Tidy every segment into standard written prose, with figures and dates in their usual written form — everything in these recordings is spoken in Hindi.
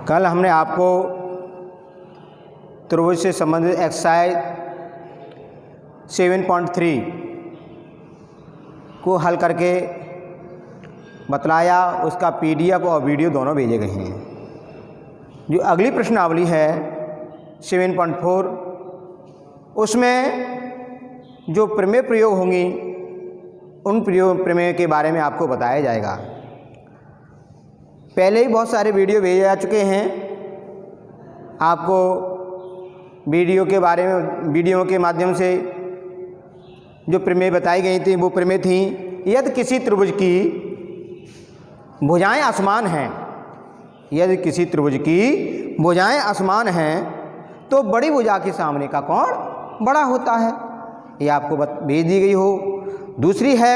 कल हमने आपको त्रिभुज से संबंधित एक्सरसाइज 7.3 को हल करके बतलाया, उसका पीडीएफ और वीडियो दोनों भेजे गए हैं। जो अगली प्रश्नावली है 7.4, उसमें जो प्रमेय प्रयोग होंगी उन प्रमेय के बारे में आपको बताया जाएगा। पहले ही बहुत सारे वीडियो भेजे जा चुके हैं आपको। वीडियो के बारे में, वीडियो के माध्यम से जो प्रमेय बताई गई थी वो प्रमेय थी, यदि किसी त्रिभुज की भुजाएं असमान हैं, यदि किसी त्रिभुज की भुजाएं असमान हैं तो बड़ी भुजा के सामने का कोण बड़ा होता है। ये आपको भेज दी गई हो। दूसरी है,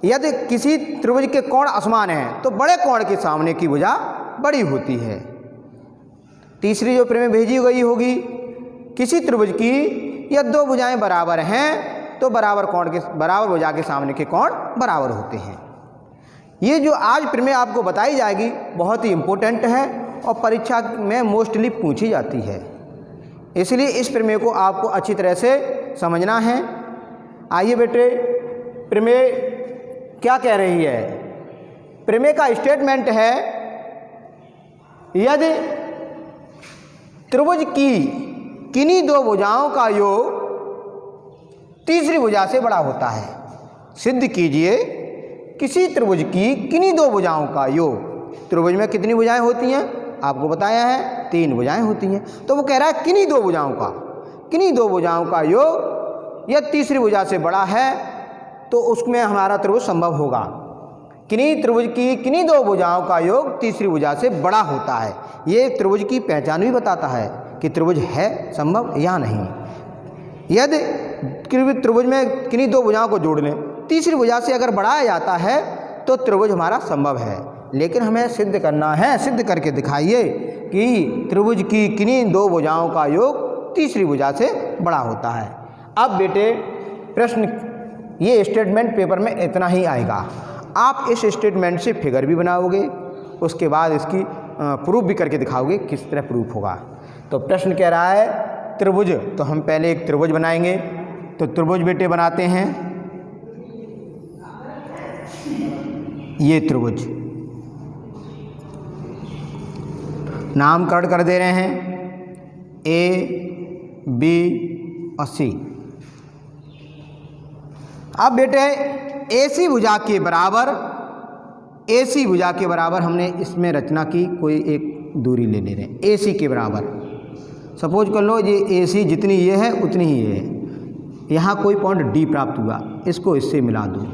यदि किसी त्रिभुज के कोण असमान हैं तो बड़े कोण के सामने की भुजा बड़ी होती है। तीसरी जो प्रमेय भेजी गई होगी, किसी त्रिभुज की यदि दो भुजाएं बराबर हैं तो बराबर भुजा के सामने के कोण बराबर होते हैं। ये जो आज प्रमेय आपको बताई जाएगी बहुत ही इम्पोर्टेंट है और परीक्षा में मोस्टली पूछी जाती है, इसलिए इस प्रमेय को आपको अच्छी तरह से समझना है। आइए बेटे, प्रमेय क्या कह रही है? प्रमेय का स्टेटमेंट है, यदि त्रिभुज की किन्हीं दो भुजाओं का योग तीसरी भुजा से बड़ा होता है। सिद्ध कीजिए किसी त्रिभुज की किन्हीं दो भुजाओं का योग। त्रिभुज में कितनी भुजाएं होती हैं? आपको बताया है 3 भुजाएं होती हैं। तो वो कह रहा है किन्हीं दो भुजाओं का योग यदि तीसरी भुजा से बड़ा है तो उसमें हमारा त्रिभुज संभव होगा। किन्हीं त्रिभुज की किन्हीं दो भुजाओं का योग तीसरी भुजा से बड़ा होता है। ये त्रिभुज की पहचान भी बताता है कि त्रिभुज है संभव या नहीं। यदि त्रिभुज में किन्हीं दो भुजाओं को जोड़ लें, तीसरी भुजा से अगर बढ़ाया जाता है तो त्रिभुज हमारा संभव है। लेकिन हमें सिद्ध करना है, सिद्ध करके दिखाइए कि त्रिभुज की किन्हीं दो भुजाओं का योग तीसरी भुजा से बड़ा होता है। अब बेटे प्रश्न, ये स्टेटमेंट पेपर में इतना ही आएगा। आप इस स्टेटमेंट से फिगर भी बनाओगे, उसके बाद इसकी प्रूफ भी करके दिखाओगे किस तरह प्रूफ होगा। तो प्रश्न कह रहा है त्रिभुज, तो हम पहले एक त्रिभुज बनाएंगे। तो त्रिभुज बेटे बनाते हैं, ये त्रिभुज नामकरण कर दे रहे हैं ए, बी और सी। अब बेटे AC भुजा के बराबर हमने इसमें रचना की, कोई एक दूरी ले रहे हैं AC के बराबर। सपोज कर लो ये AC जितनी ये है उतनी ही ये है। यहाँ कोई पॉइंट D प्राप्त हुआ, इसको इससे मिला दूँ।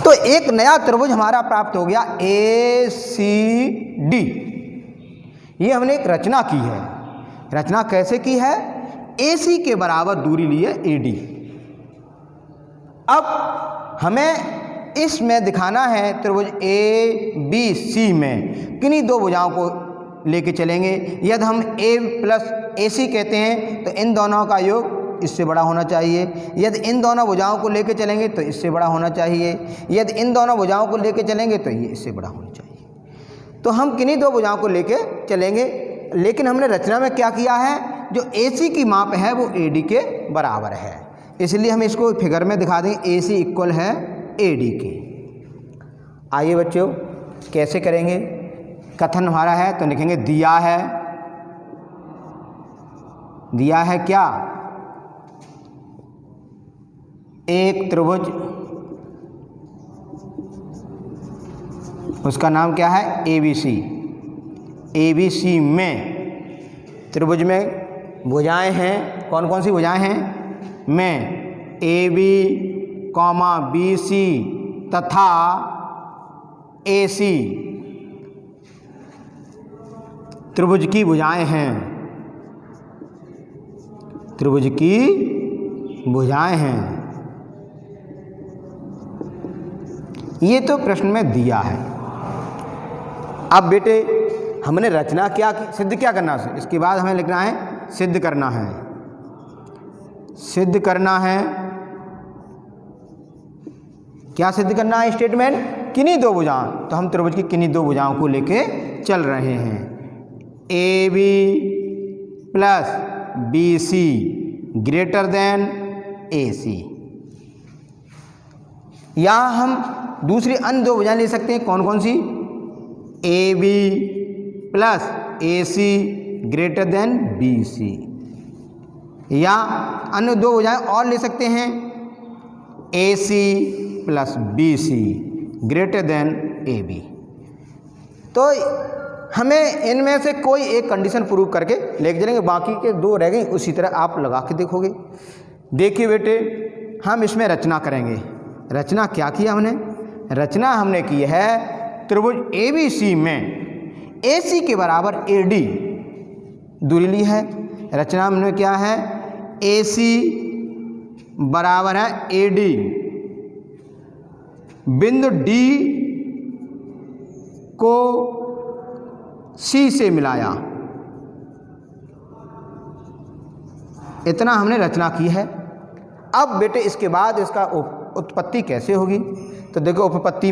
तो एक नया त्रिभुज हमारा प्राप्त हो गया ACD। ये हमने एक रचना की है। रचना कैसे की है? AC के बराबर दूरी ली है AD। अब हमें इसमें दिखाना है त्रिभुज ABC में किन्हीं दो भुजाओं को लेके चलेंगे। यदि हम A प्लस AC कहते हैं तो इन दोनों का योग इससे बड़ा होना चाहिए। यदि इन दोनों भुजाओं को लेके चलेंगे तो इससे बड़ा होना चाहिए। यदि इन दोनों भुजाओं को लेके चलेंगे तो ये इससे बड़ा होना चाहिए। तो हम किन्हीं दो भुजाओं को लेके चलेंगे, लेकिन हमने रचना में क्या किया है, जो AC की माप है वो AD के बराबर है, इसलिए हम इसको फिगर में दिखा दें AC इक्वल है AD के। आइए बच्चों कैसे करेंगे? कथन हमारा है तो लिखेंगे दिया है क्या? एक त्रिभुज, उसका नाम क्या है ABC में त्रिभुज में भुजाएं हैं। कौन कौन सी भुजाएं हैं? में AB, BC तथा AC त्रिभुज की भुजाएं हैं। त्रिभुज की भुजाएं हैं। ये तो प्रश्न में दिया है। अब बेटे हमने रचना क्या सिद्ध क्या करना है, इसके बाद हमें लिखना है सिद्ध करना है। सिद्ध करना है, क्या सिद्ध करना है स्टेटमेंट, किन्हीं दो भुजाओं। तो हम त्रिभुज की किन्हीं दो भुजाओं को लेके चल रहे हैं, A B plus B C greater than A C. या हम दूसरी अन्य दो भुजाएं ले सकते हैं, कौन कौन सी, A B plus A C greater than B C. या अन्य दो भुजाएं और ले सकते हैं, A C plus B C greater than A B. तो हमें इनमें से कोई एक कंडीशन प्रूव करके लेके चलेंगे, बाकी के दो रह गए उसी तरह आप लगा के देखोगे। देखिए बेटे, हम इसमें रचना करेंगे। रचना क्या किया हमने, रचना हमने की है त्रिभुज ए बी सी में ए सी के बराबर ए डी दूरी ली है। रचना हमने क्या है, ए सी बराबर है ए डी, बिंदु डी को सी से मिलाया, इतना हमने रचना की है। अब बेटे इसके बाद इसका उत्पत्ति कैसे होगी, तो देखो उपपत्ति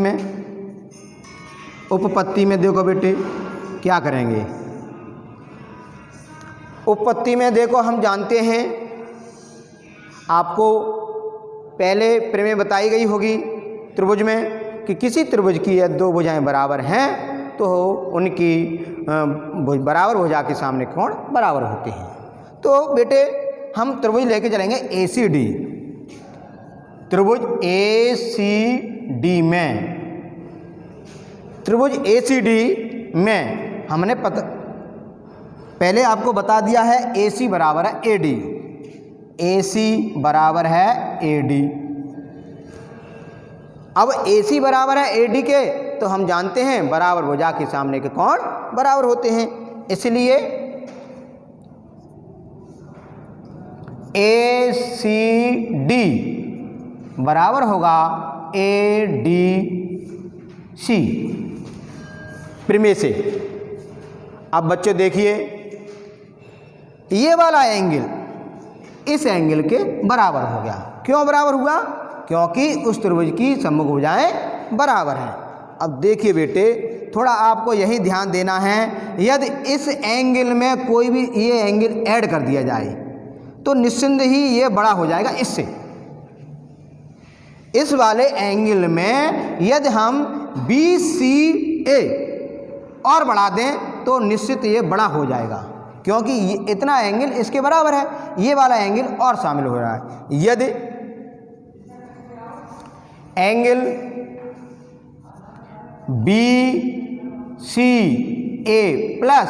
में देखो बेटे क्या करेंगे। उपपत्ति में देखो हम जानते हैं, आपको पहले प्रमेय बताई गई होगी त्रिभुज में कि किसी त्रिभुज की यदि दो भुजाएं बराबर हैं तो उनकी बराबर भुजा के सामने कोण बराबर होते हैं। तो बेटे हम त्रिभुज लेके चलेंगे ए सी डी। त्रिभुज ए सी डी में, त्रिभुज ए सी डी में हमने पहले आपको बता दिया है ए सी बराबर है ए डी, ए सी बराबर है ए डी। अब ए सी बराबर है ए डी के, तो हम जानते हैं बराबर भुजा के सामने के कोण बराबर होते हैं, इसलिए ए सी डी बराबर होगा ए डी सी प्रमेय से। अब बच्चे देखिए, ये वाला एंगल इस एंगल के बराबर हो गया। क्यों बराबर हुआ, क्योंकि उस त्रिभुज की सम्मुख भुजाएं बराबर हैं। अब देखिए बेटे, थोड़ा आपको यही ध्यान देना है, यदि इस एंगल में कोई भी ये एंगल ऐड कर दिया जाए तो निश्चिंत ही ये बड़ा हो जाएगा इससे। इस वाले एंगल में यदि हम बी सी ए और बढ़ा दें तो निश्चित ये बड़ा हो जाएगा, क्योंकि ये इतना एंगल इसके बराबर है, ये वाला एंगल और शामिल हो रहा है। यदि angle B C A plus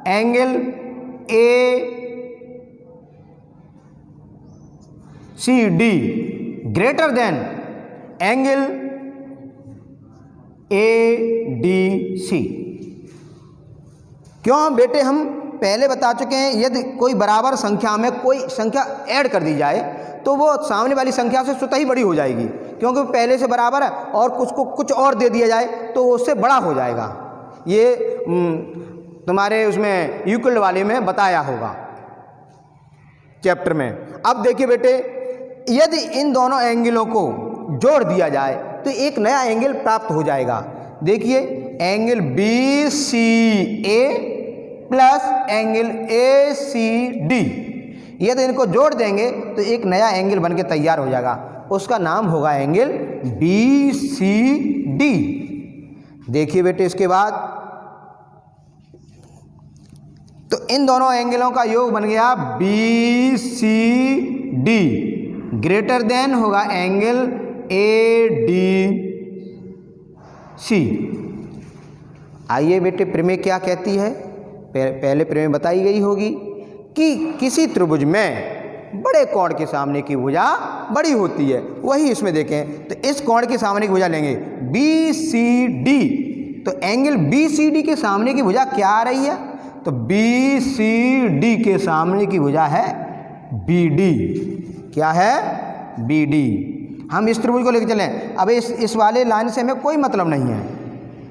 angle A C D greater than angle A D C. क्यों बेटे, हम पहले बता चुके हैं, यदि कोई बराबर संख्या में कोई संख्या ऐड कर दी जाए तो वो सामने वाली संख्या से स्वतः ही बड़ी हो जाएगी, क्योंकि पहले से बराबर है, और कुछ को कुछ और दे दिया जाए तो उससे बड़ा हो जाएगा। ये तुम्हारे उसमें यूक्लिड वाले में बताया होगा चैप्टर में। अब देखिए बेटे, यदि इन दोनों एंगलों को जोड़ दिया जाए तो एक नया एंगल प्राप्त हो जाएगा। देखिए, angle B C A plus angle A C D, यदि इनको जोड़ देंगे तो एक नया एंगल बनके तैयार हो जाएगा, उसका नाम होगा एंगल बी सी डी। देखिए बेटे, इसके बाद तो इन दोनों एंगलों का योग बन गया B C D greater than होगा एंगल ए डी सी। आइए बेटे, प्रमेय क्या कहती है, पहले प्रमेय बताई गई होगी कि किसी त्रिभुज में बड़े कोण के सामने की भुजा बड़ी होती है। वही इसमें देखें तो इस कोण के सामने की भुजा लेंगे बी सी डी, तो एंगल बी सी डी के सामने की भुजा क्या आ रही है, तो बी सी डी के सामने की भुजा है बी डी। क्या है, बी डी। हम इस त्रिभुज को लेकर चलें। अब इस वाले लाइन से हमें कोई मतलब नहीं है,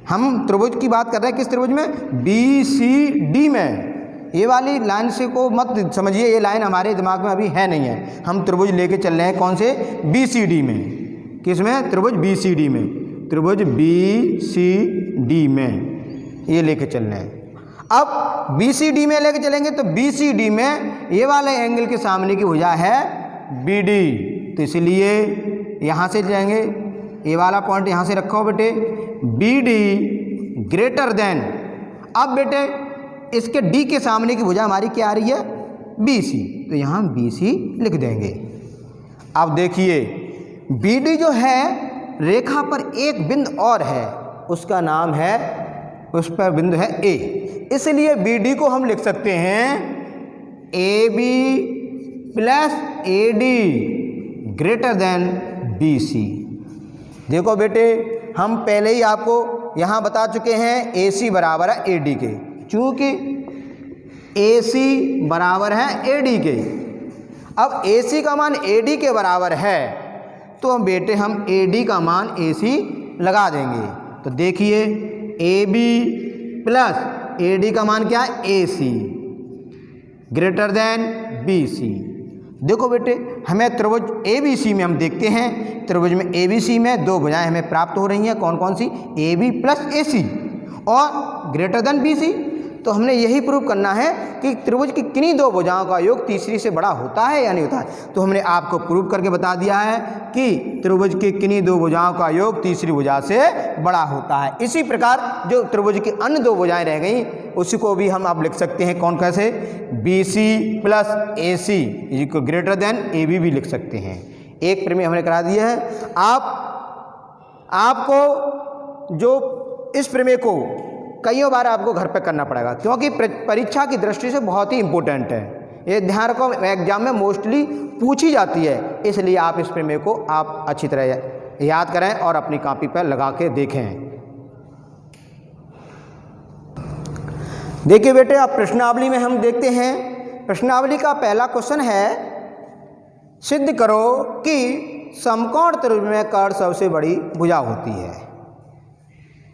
हम त्रिभुज की बात कर रहे हैं। किस त्रिभुज में, बी सी डी में। ये वाली लाइन से को मत समझिए, ये लाइन हमारे दिमाग में अभी है नहीं है। हम त्रिभुज लेके चल रहे हैं कौन से, BCD में। किस में, त्रिभुज BCD में, त्रिभुज BCD में ये लेके चल रहे हैं। अब BCD में लेके चलेंगे तो BCD में ये वाले एंगल के सामने की भुजा है BD, तो इसलिए यहाँ से जाएंगे, ये वाला पॉइंट यहाँ से रखो बेटे, BD ग्रेटर देन, अब बेटे इसके D के सामने की भुजा हमारी क्या आ रही है, BC, तो यहाँ BC लिख देंगे। अब देखिए BD जो है रेखा पर एक बिंदु और है, उसका नाम है, उस पर बिंदु है A, इसलिए BD को हम लिख सकते हैं AB plus AD greater than BC। देखो बेटे हम पहले ही आपको यहाँ बता चुके हैं AC बराबर है AD के, चूँकि AC बराबर है AD के। अब AC का मान AD के बराबर है तो बेटे हम AD का मान AC लगा देंगे। तो देखिए AB प्लस AD का मान क्या है, AC ग्रेटर देन BC। देखो बेटे हमें त्रिभुज ABC में हम देखते हैं, त्रिभुज में ABC में दो भुजाएं हमें प्राप्त हो रही हैं, कौन कौन सी, AB प्लस AC और ग्रेटर देन BC। तो हमने यही प्रूव करना है कि त्रिभुज की किन्हीं दो भुजाओं का योग तीसरी से बड़ा होता है या नहीं होता है। तो हमने आपको प्रूव करके बता दिया है कि त्रिभुज की किन्हीं दो भुजाओं का योग तीसरी भुजा से बड़ा होता है। इसी प्रकार जो त्रिभुज की अन्य दो भुजाएं रह गई उसी को भी हम आप लिख सकते हैं, कौन कैसे, BC plus AC equal greater than AB भी लिख सकते हैं। एक प्रमेय हमने करा दिया है। आपको जो इस प्रमेय को कई बार आपको घर पे करना पड़ेगा, क्योंकि परीक्षा की दृष्टि से बहुत ही इम्पोर्टेंट है। ये ध्यान रखो, एग्जाम में मोस्टली पूछी जाती है, इसलिए आप इस प्रमेय को आप अच्छी तरह याद करें और अपनी कॉपी पर लगा के देखें। देखिए बेटे अब प्रश्नावली में हम देखते हैं। प्रश्नावली का पहला क्वेश्चन है, सिद्ध करो कि समकोण त्रिभुज में कर्ण सबसे बड़ी भुजा होती है।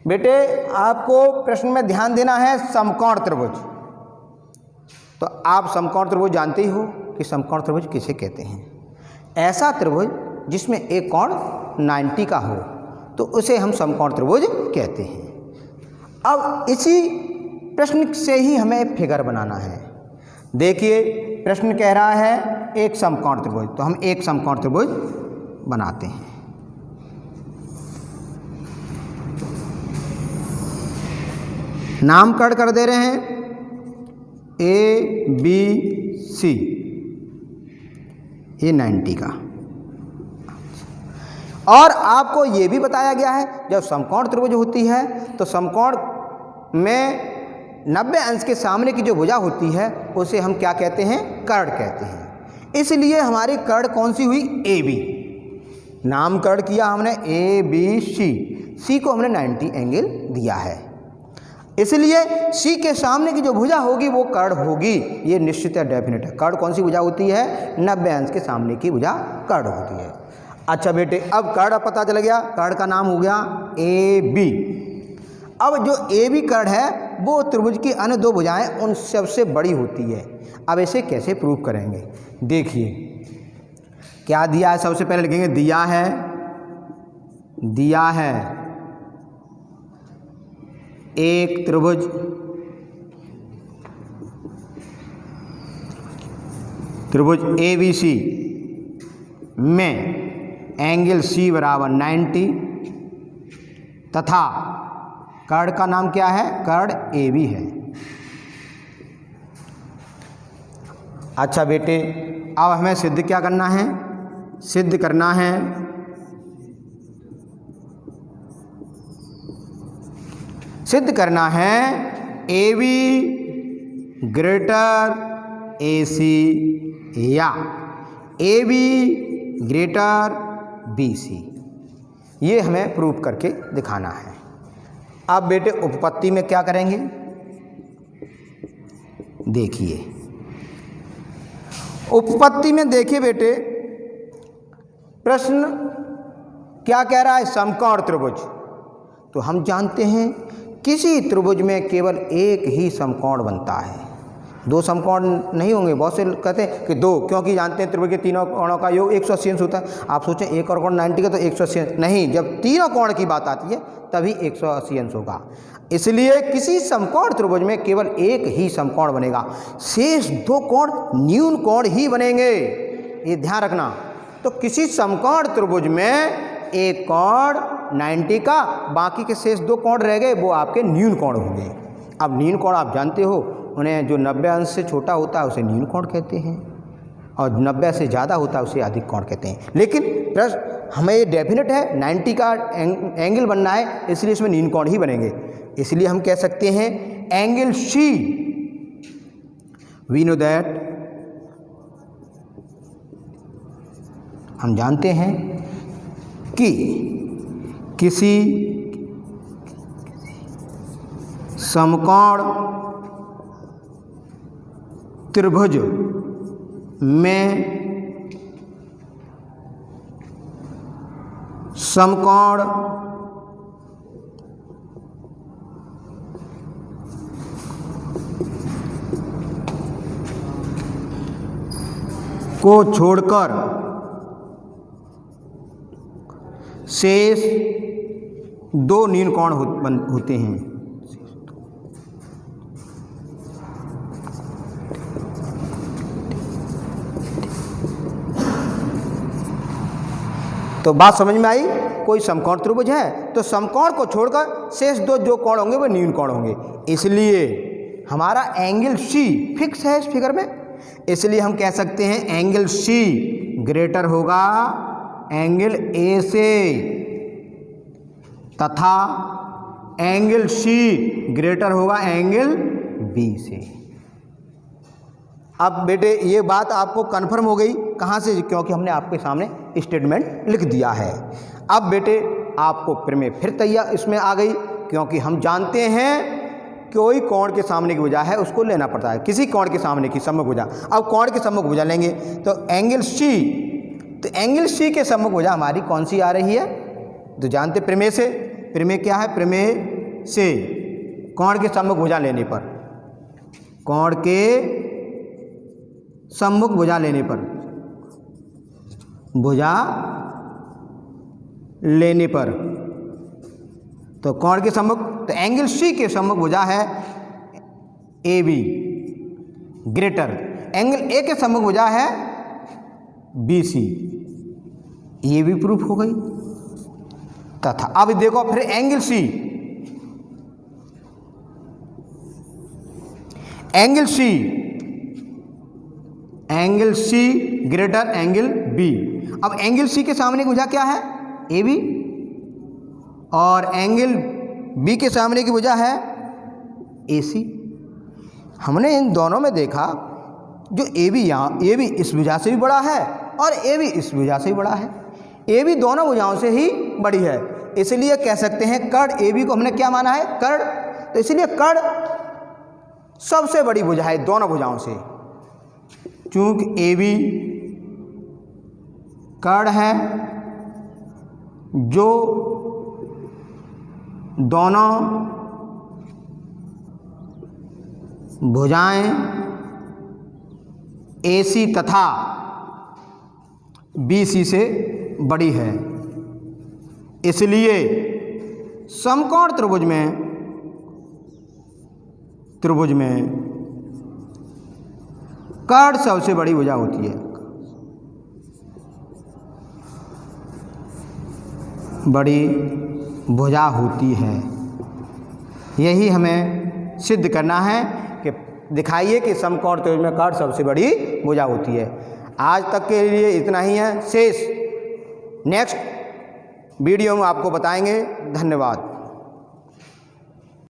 बेटे आपको प्रश्न में ध्यान देना है, समकोण त्रिभुज। तो आप समकोण त्रिभुज जानते ही हो कि समकोण त्रिभुज किसे कहते हैं। ऐसा त्रिभुज जिसमें एक कोण 90 का हो तो उसे हम समकोण त्रिभुज कहते हैं। अब इसी प्रश्न से ही हमें फिगर बनाना है। देखिए प्रश्न कह रहा है एक समकोण त्रिभुज, तो हम एक समकोण त्रिभुज बनाते हैं। नामकरण कर दे रहे हैं ABC, ये 90 का। और आपको ये भी बताया गया है जब समकोण त्रिभुज होती है तो समकोण में 90 अंश के सामने की जो भुजा होती है उसे हम क्या कहते हैं, कर्ण कहते हैं। इसलिए हमारी कर्ण कौन सी हुई, AB। नामकरण किया हमने ABC, C को हमने 90 एंगल दिया है, इसलिए C के सामने की जो भुजा होगी वो कर्ण होगी। ये निश्चित है, डेफिनेट है। कर्ण कौन सी भुजा होती है, 90 अंश के सामने की भुजा कर्ण होती है। अच्छा बेटे अब कर्ण पता चल गया, कर्ण का नाम हो गया AB। अब जो AB कर्ण है वो त्रिभुज की अन्य दो भुजाएं उन सबसे बड़ी होती है। अब इसे कैसे प्रूव करेंगे, देखिए क्या दिया है। सबसे पहले लिखेंगे दिया है एक त्रिभुज ABC में एंगल C बराबर 90 तथा कर्ण का नाम क्या है, कर्ण AB है। अच्छा बेटे अब हमें सिद्ध क्या करना है, सिद्ध करना है AB ग्रेटर AC या AB ग्रेटर BC, ये हमें प्रूव करके दिखाना है। अब बेटे उपपत्ति में क्या करेंगे, देखिए उपपत्ति में देखिए बेटे प्रश्न क्या कह रहा है, समकोण त्रिभुज। तो हम जानते हैं किसी त्रिभुज में केवल एक ही समकोण बनता है, दो समकोण नहीं होंगे। बहुत से कहते हैं कि दो, क्योंकि जानते हैं त्रिभुज के तीनों कोणों का योग 180 अंश होता है। आप सोचें एक और कोण 90 का तो 180 अंश नहीं, जब तीनों कोण की बात आती है तभी 180 अंश होगा। इसलिए किसी समकोण त्रिभुज में केवल एक ही समकोण बनेगा, शेष दो कोण न्यून कोण ही बनेंगे, ये ध्यान रखना। तो किसी समकोण त्रिभुज में एक कोण 90 का, बाकी के शेष दो कोण रह गए वो आपके न्यून कोण होंगे। अब न्यून कोण आप जानते हो, उन्हें जो 90 अंश से छोटा होता है उसे न्यून कोण कहते हैं, और 90 से ज़्यादा होता है उसे अधिक कोण कहते हैं। लेकिन प्रश्न हमें ये डेफिनेट है 90 का एंगल बनना है, इसलिए इसमें न्यून कोण ही बनेंगे। इसलिए हम कह सकते हैं angle C, we know that, हम जानते हैं कि किसी समकोण त्रिभुज में समकोण को छोड़कर शेष दो न्यून कोण होते हैं। तो बात समझ में आई? कोई समकोण त्रिभुज है तो समकोण को छोड़कर शेष दो जो कोण होंगे वो न्यून कोण होंगे। इसलिए हमारा एंगल सी फिक्स है इस फिगर में, इसलिए हम कह सकते हैं एंगल सी ग्रेटर होगा एंगल ए से, तथा एंगल सी ग्रेटर होगा एंगल बी से। अब बेटे ये बात आपको कन्फर्म हो गई, कहाँ से? क्योंकि हमने आपके सामने स्टेटमेंट लिख दिया है। अब बेटे आपको प्रमेय फिर तैयार इसमें आ गई, क्योंकि हम जानते हैं कोई कोण के सामने की भुजा है उसको लेना पड़ता है, किसी कोण के सामने की सम्मुख भुजा। अब कोण के सम्मुख भुजा लेंगे तो एंगल सी, तो एंगल सी के सम्मुख भुजा हमारी कौन सी आ रही है? तो जानते प्रमेय से, प्रमेय क्या है? प्रमेय से कोण के सम्मुख भुजा लेने पर, कोण के सम्मुख भुजा लेने पर, भुजा लेने पर, तो कोण के सम्मुख, तो एंगल सी के सम्मुख भुजा है A be greater, angle A के सम्मुख भुजा है बी सी, ये भी प्रूफ हो गई। तथा अब देखो फिर angle C, angle C, angle C greater angle B. अब एंगल सी के सामने की भुजा क्या है? ए बी, और एंगल बी के सामने की भुजा है ए सी। हमने इन दोनों में देखा जो ए बी यहाँ, ए बी इस भुजा से भी बड़ा है और ए बी इस भुजा से भी बड़ा है, ए बी दोनों भुजाओं से ही बड़ी है। इसलिए कह सकते हैं कर्ण ए बी को हमने क्या माना है? कर्ण। तो इसलिए कर्ण सबसे बड़ी भुजा है दोनों भुजाओं से, चूंकि ए बी कर्ण है जो दोनों भुजाएं ए सी तथा बी सी से बड़ी है। इसलिए समकोण त्रिभुज में कर्ण सबसे बड़ी भुजा होती है, बड़ी भुजा होती है। यही हमें सिद्ध करना है कि दिखाइए कि समकोण त्रिभुज में कर्ण सबसे बड़ी भुजा होती है। आज तक के लिए इतना ही है, शेष नेक्स्ट वीडियो में आपको बताएंगे। धन्यवाद।